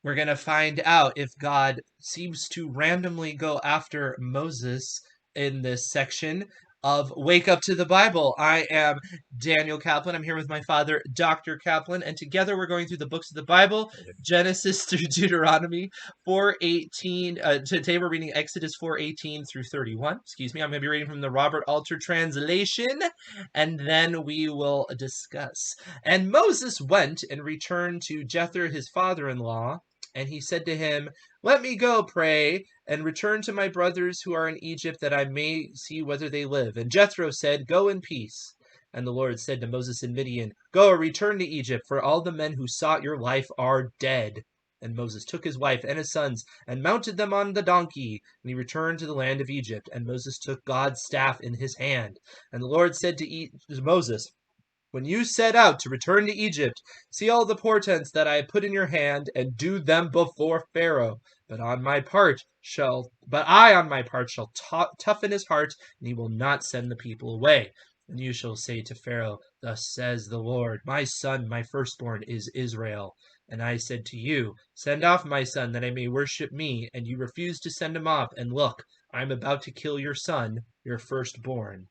We're going to find out if God seems to randomly go after Moses in this section of Wake Up to the Bible. I am Daniel Kaplan. I'm here with my father, Dr. Kaplan, and together we're going through the books of the Bible, Genesis through Deuteronomy 4:18. Today we're reading Exodus 4:18 through 31. Excuse me. I'm going to be reading from the Robert Alter translation, and then we will discuss. And Moses went and returned to Jethro, his father-in-law, and he said to him, "Let me go, pray, and return to my brothers who are in Egypt, that I may see whether they live." And Jethro said, "Go in peace." And the Lord said to Moses in Midian, "Go, return to Egypt, for all the men who sought your life are dead." And Moses took his wife and his sons, and mounted them on the donkey, and he returned to the land of Egypt. And Moses took God's staff in his hand. And the Lord said to Moses, "When you set out to return to Egypt, see all the portents that I put in your hand, and do them before Pharaoh. But I on my part shall toughen his heart, and he will not send the people away. And you shall say to Pharaoh, 'Thus says the Lord, my son, my firstborn, is Israel. And I said to you, Send off my son, that I may worship me. And you refused to send him off. And look, I am about to kill your son, your firstborn.'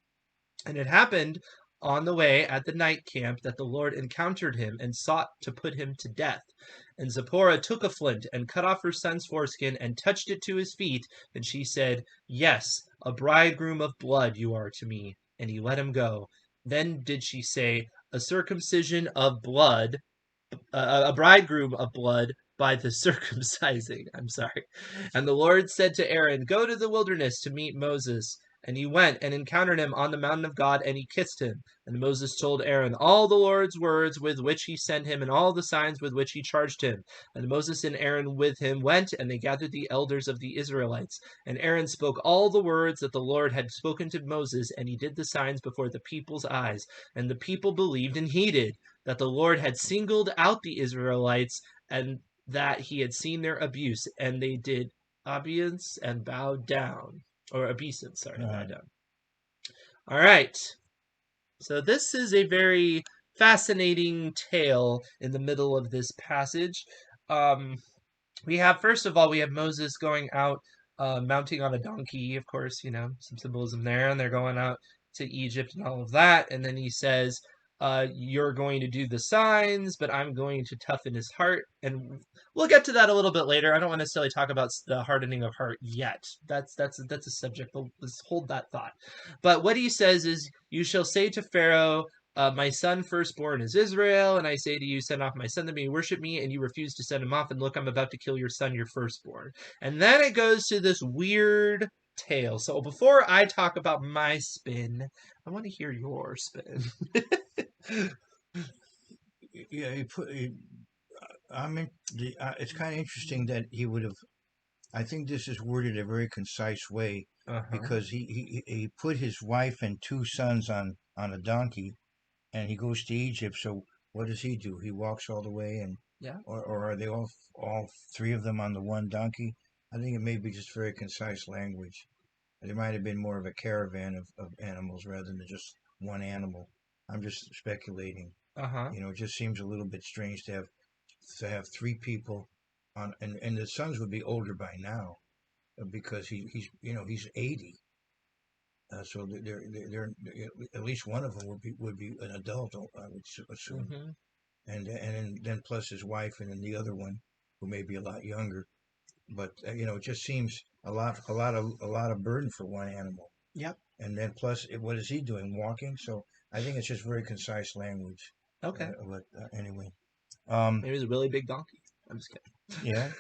And it happened on the way at the night camp that the Lord encountered him and sought to put him to death. And Zipporah took a flint and cut off her son's foreskin and touched it to his feet. And she said, 'Yes, a bridegroom of blood you are to me.' And he let him go. Then did she say, 'A circumcision of blood, a bridegroom of blood by the circumcising.'" I'm sorry. "And the Lord said to Aaron, 'Go to the wilderness to meet Moses.' And he went and encountered him on the mountain of God, and he kissed him. And Moses told Aaron all the Lord's words with which he sent him, and all the signs with which he charged him. And Moses and Aaron with him went, and they gathered the elders of the Israelites. And Aaron spoke all the words that the Lord had spoken to Moses, and he did the signs before the people's eyes. And the people believed and heeded that the Lord had singled out the Israelites, and that he had seen their abuse, and they did obeisance and bowed down. Or obeisance, sorry, bowed down. All right. So this is a very fascinating tale in the middle of this passage. We have, first of all, we have Moses going out, mounting on a donkey, of course, some symbolism there, and they're going out to Egypt and all of that. And then he says, "You're going to do the signs, but I'm going to toughen his heart." And we'll get to that a little bit later. I don't want to necessarily talk about the hardening of heart yet. That's a subject, but let's hold that thought. But what he says is, "You shall say to Pharaoh, my son firstborn is Israel, and I say to you, send off my son that may worship me, and you refuse to send him off, and look, I'm about to kill your son, your firstborn." And then it goes to this weird tale. So before I talk about my spin, I want to hear your spin. Yeah, I mean, it's kind of interesting that he would have. I think this is worded a very concise way because he put his wife and two sons on a donkey, and he goes to Egypt. So what does he do? He walks all the way, and Yeah. or are they all three of them on the one donkey? I think it may be just very concise language. There might have been more of a caravan of animals rather than just one animal. I'm just speculating. It just seems a little bit strange to have three people on, and the sons would be older by now because he's 80. So they're at least one of them would be an adult, I would assume, and then plus his wife, and then the other one who may be a lot younger. But it just seems a lot of burden for one animal. Yep. And then plus, what is he doing? Walking. So I think it's just very concise language. Okay. But anyway, Maybe it was a really big donkey. I'm just kidding. yeah.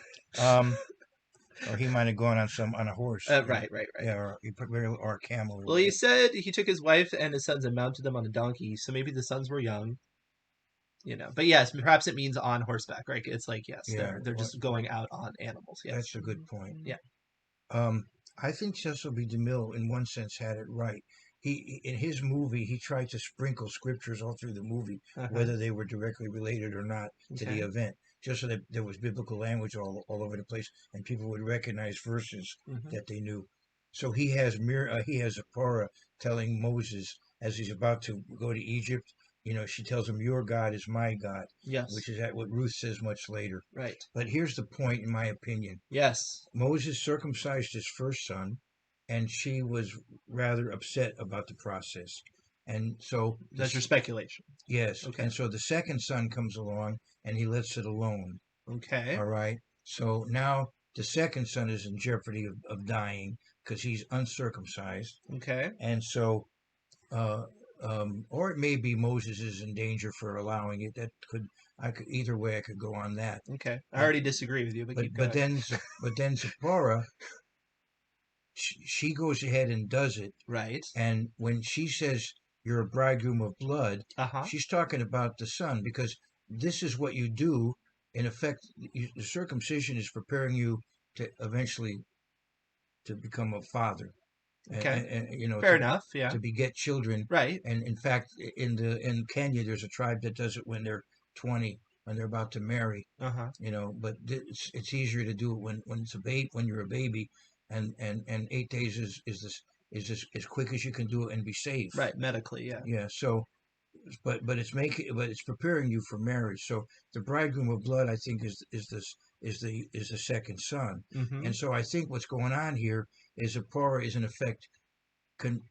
Or he might have gone on a horse. Right. Yeah, or a camel. Or Well, he said he took his wife and his sons and mounted them on a donkey, so maybe the sons were young. But yes, perhaps it means on horseback, right? It's like, yes, they're just going out on animals. Yes. That's a good point. Yeah. I think Cecil B. DeMille, in one sense, had it right. In his movie, he tried to sprinkle scriptures all through the movie, whether they were directly related or not to the event, just so that there was biblical language all over the place, and people would recognize verses that they knew. So he has Zipporah telling Moses as he's about to go to Egypt, she tells him, "Your God is my God," Yes. which is what Ruth says much later. Right. But here's the point, in my opinion. Yes. Moses circumcised his first son, and she was rather upset about the process. And so, That's your speculation. yes, Okay. and so the second son comes along, and he lets it alone. Okay. All right. So now the second son is in jeopardy of dying because he's uncircumcised. Okay. And so, uh, or it may be Moses is in danger for allowing it. Either way, I could go on that. Okay. I And, already disagree with you, but keep but going. then Zipporah, she goes ahead and does it. Right. And when she says you're a bridegroom of blood, Uh-huh. she's talking about the son, because this is what you do. In effect, the circumcision is preparing you to eventually to become a father, Okay. and Fair enough. Yeah. to beget children. Right. And in fact, in Kenya, there's a tribe that does it when they're 20, when they're about to marry. Uh-huh. But it's easier to do it when it's a babe, when you're a baby, and 8 days is as quick as you can do it and be safe. Right. Medically, yeah. Yeah. So, but it's preparing you for marriage. So the bridegroom of blood, I think, is the second son. Mm-hmm. And so I think what's going on here is Zipporah is in effect con,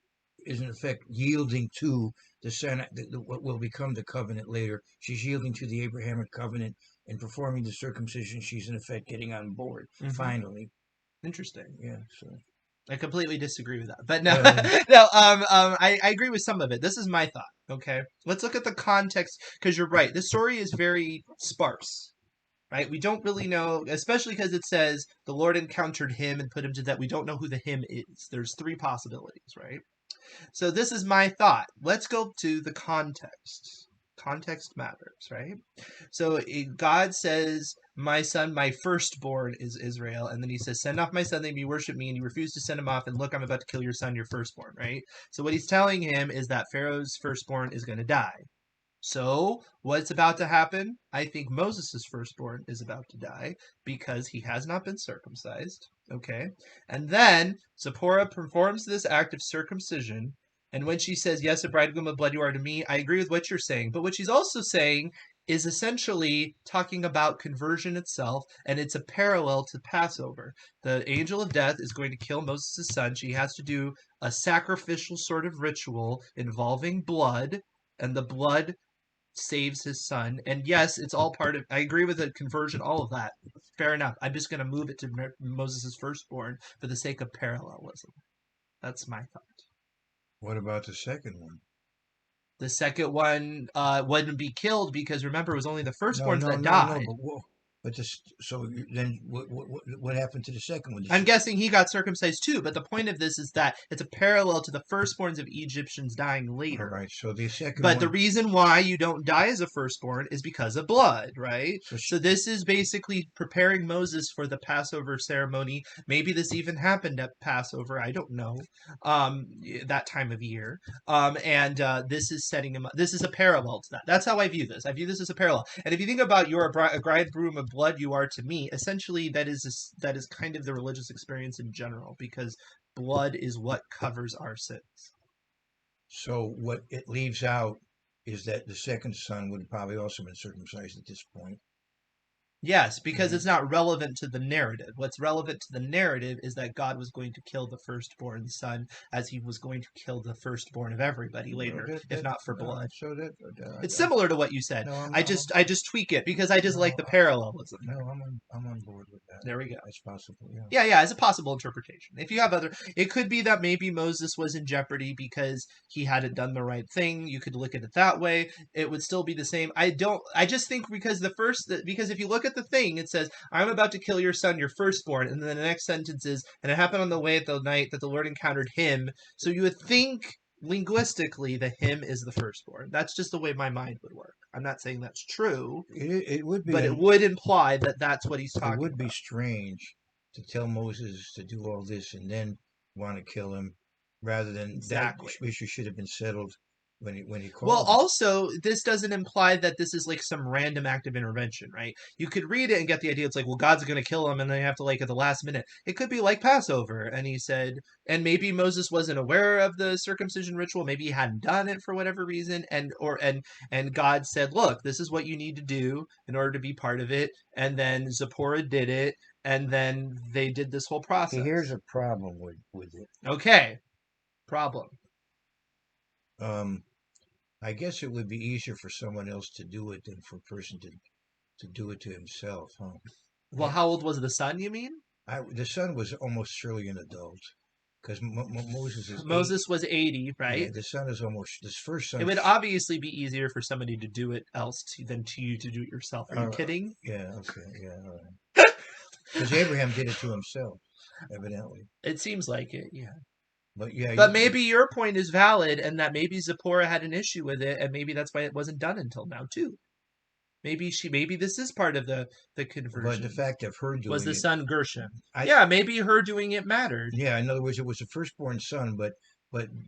is in effect yielding to the son, what will become the covenant later. She's yielding to the Abrahamic covenant and performing the circumcision. She's in effect getting on board finally. Interesting. Yeah. So I completely disagree with that. But no, well, no, I agree with some of it. This is my thought. Okay. Let's look at the context, because you're right. The story is very sparse. Right? We don't really know, especially because it says the Lord encountered him and put him to death. We don't know who the him is. There's three possibilities, right? So this is my thought. Let's go to the context. Context matters, right? So God says, "My son, my firstborn is Israel," and then He says, "Send off my son, that he worship me." And you refuse to send him off, and look, I'm about to kill your son, your firstborn, right? So what He's telling him is that Pharaoh's firstborn is going to die. So, what's about to happen? I think Moses' firstborn is about to die because he has not been circumcised. Okay. And then Zipporah performs this act of circumcision. And when she says, "Yes, a bridegroom of blood you are to me," I agree with what you're saying. But what she's also saying is essentially talking about conversion itself, and it's a parallel to Passover. The angel of death is going to kill Moses' son. She has to do a sacrificial sort of ritual involving blood, and the blood saves his son. And yes, it's all part of. I agree with the conversion, all of that. Fair enough. I'm just going to move it to Moses' firstborn for the sake of parallelism. That's my thought. what about the second one? The second one wouldn't be killed because remember, it was only the No, firstborns no, that no, no. died. But then what happened to the second one? I'm guessing he got circumcised too, but the point of this is that it's a parallel to the firstborns of Egyptians dying All later. right. So the second But one. the reason why you don't die as a firstborn is because of blood, right? So, So this is basically preparing Moses for the Passover ceremony. Maybe this even happened at Passover. I don't know. That time of year. And this is setting him up. This is a parallel to that. That's how I view this. I view this as a parallel. And if you think about you're a bridegroom of blood, you are to me. Essentially, that is kind of the religious experience in general, because blood is what covers our sins. So what it leaves out is that the second son would have probably also been circumcised at this point. Yes, because Right. it's not relevant to the narrative. What's relevant to the narrative is that God was going to kill the firstborn son, as He was going to kill the firstborn of everybody later, if not for blood. So that It's similar to what you said. no, I just tweak it because I just like the parallelism. no, I'm on board with that. There we go. That's possible. Yeah. Yeah, as a possible interpretation. If you have other, it could be that maybe Moses was in jeopardy because he hadn't done the right thing. You could look at it that way. It would still be the same. I just think because because if you look at the thing, it says, "I'm about to kill your son, your firstborn," and then the next sentence is, "And it happened on the way at the night that the Lord encountered him." So you would think linguistically the him is the firstborn. That's just the way my mind would work. I'm not saying that's true, It would be, but it would imply that that's what he's talking it would be about. strange to tell Moses to do all this and then want to kill him, rather than Exactly. that issue should have been settled when he Well, called him. also, this doesn't imply that this is like some random act of intervention, right? You could read it and get the idea it's like, well, God's going to kill him, and they have to like at the last minute. It could be like Passover, and he said, and maybe Moses wasn't aware of the circumcision ritual, maybe he hadn't done it for whatever reason, and God said, look, this is what you need to do in order to be part of it, and then Zipporah did it, and then they did this whole Okay, here's process. a problem with it. Okay, problem. Um, I guess it would be easier for someone else to do it than for a person to do it to himself, huh? Well, And how old was the son, you mean? the son was almost surely an adult because Moses is eight. Moses was 80, Yeah, right? the son is almost this first It son. would obviously be easier for somebody to do it than to you to do it yourself. Are you Uh, kidding? yeah, okay, yeah, all right. Because Abraham did it to himself, evidently. It seems like it, yeah. But yeah, But maybe your point is valid and that maybe Zipporah had an issue with it and maybe that's why it wasn't done until now too. Maybe this is part of the but the conversion. fact of her Was doing the it, son Gershon? I Yeah, maybe her doing it mattered. yeah, in other words, it was a firstborn son, but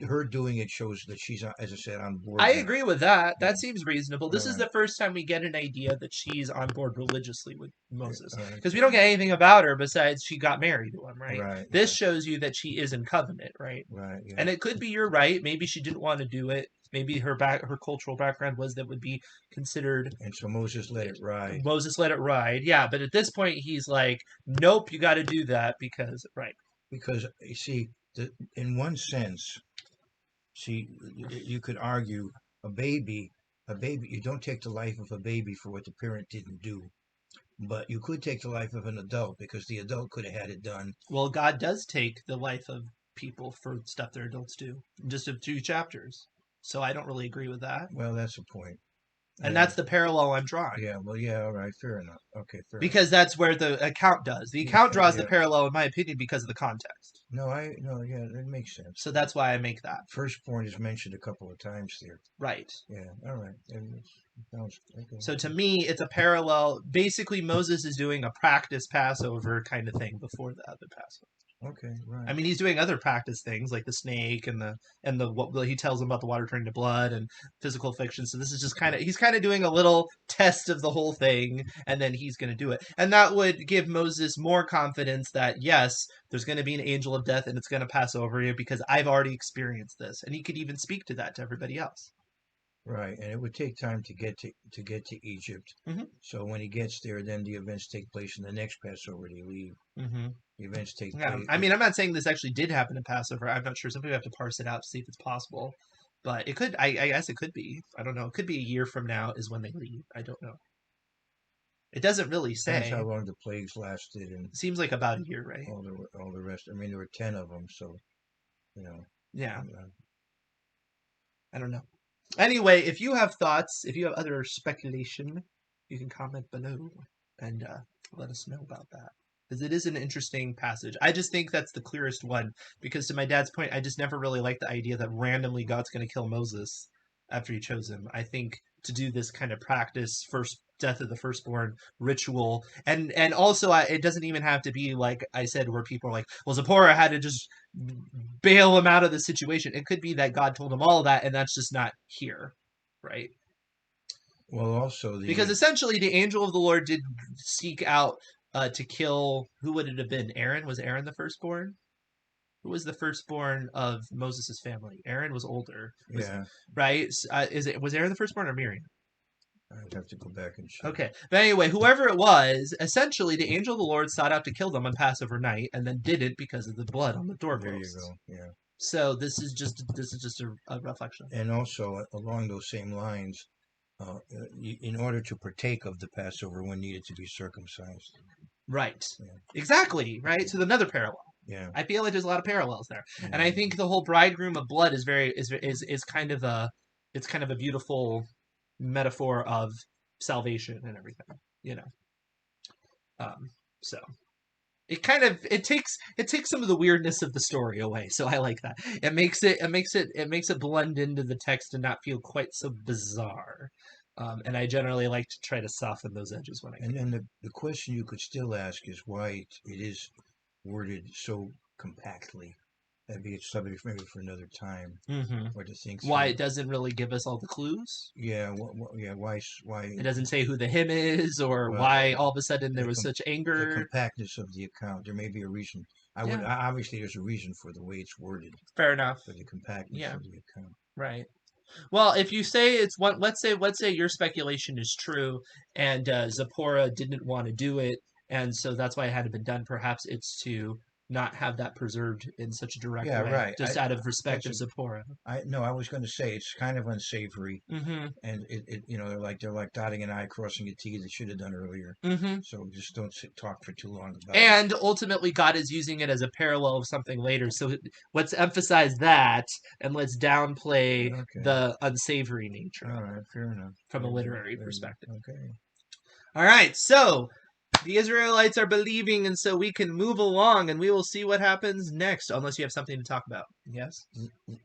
her doing it shows that she's, as I said, on board I with. agree with that. Yeah, That seems reasonable. all This is right, the first time we get an idea that she's on board religiously with yeah, Moses. all right, Because we don't get anything about her besides she got married to him, right? right, This yeah, shows you that she is in covenant, right? right, yeah. And it could be you're right. Maybe she didn't want to do it. Maybe her cultural background was that would be considered. And so Moses let it ride Moses let it ride. Yeah, but at this point he's like, nope, you got to do that because right. because you see, in one sense, see, you could argue a baby, a baby. You don't take the life of a baby for what the parent didn't do, but you could take the life of an adult because the adult could have had it done. Well, God does take the life of people for stuff their adults do, in just a few chapters. So I don't really agree with that. Well, that's a point. And Yeah, that's the parallel I'm drawing. yeah. Well, yeah. All right. Fair enough. Okay, fair enough. Because that's where the account does. The Yeah, account draws the yeah. parallel, in my opinion, because of the context. No, no, yeah, that makes sense. So that's why I make that. Firstborn is mentioned a couple of times there. Right. Yeah. All right. Sounds okay. So to me, it's a parallel. Basically, Moses is doing a practice Passover kind of thing before the other Passover. Okay. Right. I mean, he's doing other practice things like the snake and the what he tells them about the water turning to blood and physical fiction. So this is just he's kind of doing a little test of the whole thing, and then he's going to do it, and that would give Moses more confidence that yes, there's going to be an angel of death and it's going to pass over you because I've already experienced this, and he could even speak to that to everybody else. Right, and it would take time to get to Egypt. Mm-hmm. So when he gets there, then the events take place in the next Passover. They leave. Mm-hmm. The events take Yeah, place. I mean, I'm not saying this actually did happen in Passover. I'm not sure. Some people have to parse it out to see if it's possible, but it could. I guess it could be. I don't know. It could be a year from now is when they leave. I don't know. It doesn't really Depends say. how long the plagues lasted and It seems like about a year, right? all the rest. I mean, there were 10 of them, so you know. Yeah, uh, I don't know. Anyway, if you have thoughts, if you have other speculation, you can comment below and let us know about that. Because it is an interesting passage. I just think that's the clearest one. Because to my dad's point, I just never really liked the idea that randomly God's going to kill Moses after he chose him. I think to do this kind of practice, first death of the firstborn ritual, and also it doesn't even have to be like I said, where people are like, well, Zipporah had to just bail him out of the situation. It could be that God told him all of that, and that's just not here, right? well, also Because the essentially, the angel of the Lord did seek out to kill. Who would it have been? Aaron? Was Aaron the firstborn? Who was the firstborn of Moses' family? Aaron was older, yeah. right? Was Aaron the firstborn or Miriam? I'd have to go back and check. Okay, but anyway, whoever it was, essentially, the angel of the Lord sought out to kill them on Passover night, and then didn't because of the blood on the There you doorposts. go. Yeah. So this is just a reflection. And also along those same lines, in order to partake of the Passover, one needed to be circumcised. Right. Yeah. Exactly. Right. So another parallel. Yeah. I feel like there's a lot of parallels there, Yeah. and I think the whole bridegroom of blood is kind of a beautiful metaphor of salvation and everything. You know. So it takes some of the weirdness of the story away. So I like that. It makes it blend into the text and not feel quite so bizarre. And I generally like to try to soften those edges when I can. And then the question you could still ask is why it is worded so compactly. That'd be a subject maybe for another time. Mm-hmm. Or to think Why through. it doesn't really give us all the clues? Yeah, yeah. Why? It doesn't say who the him is or Well, why all of a sudden there the was such the anger. compactness of the account. There may be a reason. Yeah, Obviously there's a reason for the way it's worded, fair enough. for the compactness Yeah, of the account. right. Well, if you say it's one, let's say your speculation is true, and Zipporah didn't want to do it, and so that's why it hadn't been done. Perhaps it's to not have that preserved in such a direct Yeah, way, right. just out of respect That's of Zipporah. I no. I was going to say it's kind of unsavory, Mm-hmm. and they're like dotting an I, crossing a T. They should have done earlier. Mm-hmm. So just don't talk for too long about it. And ultimately, God is using it as a parallel of something later. So let's emphasize that, and let's downplay Okay. the unsavory nature All of it right. Fair enough. from a literary There you perspective. Okay. All right, so the Israelites are believing, and so we can move along, and we will see what happens next, unless you have something to talk about. Yes?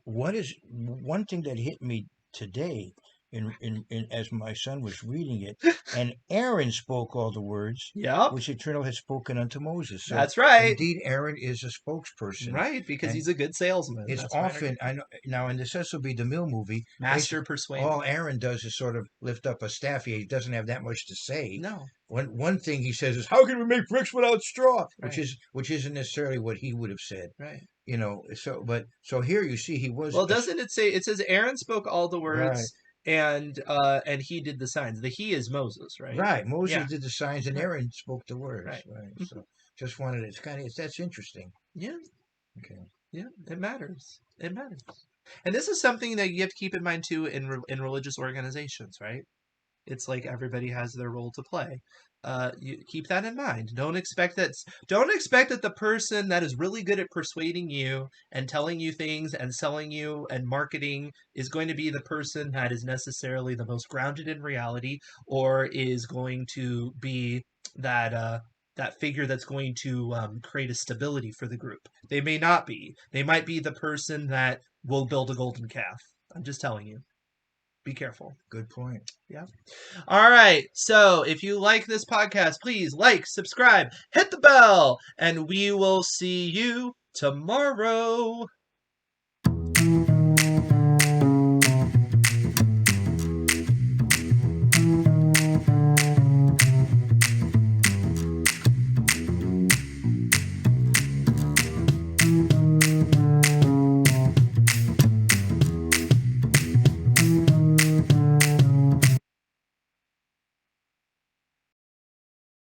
What is one thing that hit me today in as my son was reading it, and Aaron spoke all the words Yep, which Eternal has spoken unto Moses. So that's right. indeed, Aaron is a spokesperson, Right, because and he's a good salesman. it's That's my often argument. I know now in the Cecil B. DeMille movie. Master Basically, persuader. all Aaron does is sort of lift up a staff. He doesn't have that much to say. No, One thing he says is, "How can we make bricks without straw?" right, Which isn't necessarily what he would have said. right. So here you see he was Well, doesn't it say, it says Aaron spoke all the right. words, and he did the signs. The he is Moses, right? Right. Moses Yeah, did the signs and right, Aaron spoke the words. right. Right. Mhm. So just wanted that's interesting. Yeah, Okay. yeah, it matters. It matters. And this is something that you have to keep in mind too in religious organizations, right? It's like everybody has their role to play. You keep that in mind. Don't expect that the person that is really good at persuading you and telling you things and selling you and marketing is going to be the person that is necessarily the most grounded in reality, or is going to be that figure that's going to create a stability for the group. They may not be. They might be the person that will build a golden calf. I'm just telling you. Be careful. Good point. Yeah. All right. So if you like this podcast, please like, subscribe, hit the bell, and we will see you tomorrow.